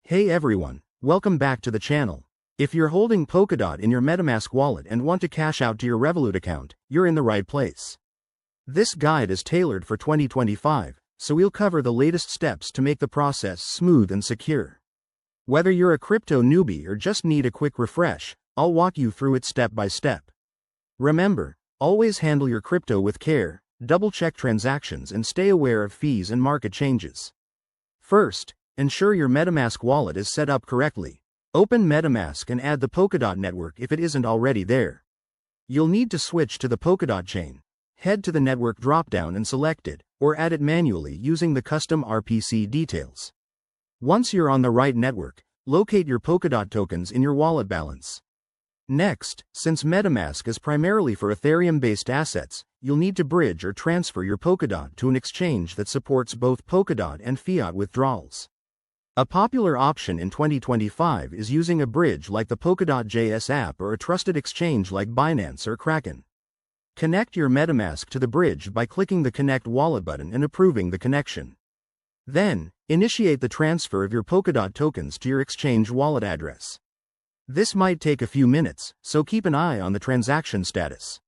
Hey everyone, welcome back to the channel. If you're holding Polkadot in your MetaMask wallet and want to cash out to your Revolut account, you're in the right place. This guide is tailored for 2025, so we'll cover the latest steps to make the process smooth and secure. Whether you're a crypto newbie or just need a quick refresh, I'll walk you through it step by step. Remember, always handle your crypto with care, double-check transactions and stay aware of fees and market changes. First, ensure your MetaMask wallet is set up correctly. Open MetaMask and add the Polkadot network if it isn't already there. You'll need to switch to the Polkadot chain. Head to the network dropdown and select it, or add it manually using the custom RPC details. Once you're on the right network, locate your Polkadot tokens in your wallet balance. Next, since MetaMask is primarily for Ethereum-based assets, you'll need to bridge or transfer your Polkadot to an exchange that supports both Polkadot and fiat withdrawals. A popular option in 2025 is using a bridge like the Polkadot.js app or a trusted exchange like Binance or Kraken. Connect your MetaMask to the bridge by clicking the Connect Wallet button and approving the connection. Then, initiate the transfer of your Polkadot tokens to your exchange wallet address. This might take a few minutes, so keep an eye on the transaction status.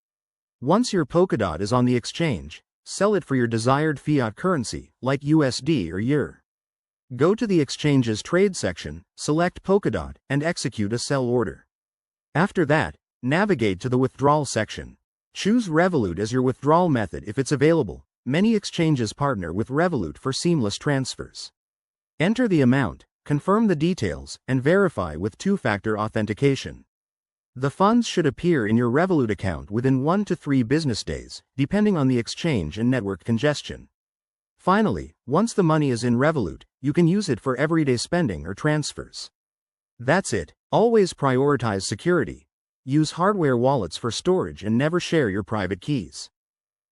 Once your Polkadot is on the exchange, sell it for your desired fiat currency, like USD or EUR. Go to the exchange's trade section, select Polkadot, and execute a sell order. After that, navigate to the withdrawal section. Choose Revolut as your withdrawal method if it's available. Many exchanges partner with Revolut for seamless transfers. Enter the amount, confirm the details, and verify with two-factor authentication. The funds should appear in your Revolut account within 1 to 3 business days, depending on the exchange and network congestion. Finally, once the money is in Revolut, you can use it for everyday spending or transfers. That's it. Always prioritize security. Use hardware wallets for storage and never share your private keys.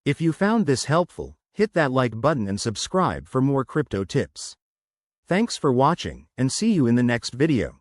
If you found this helpful, hit that like button and subscribe for more crypto tips. Thanks for watching, and see you in the next video.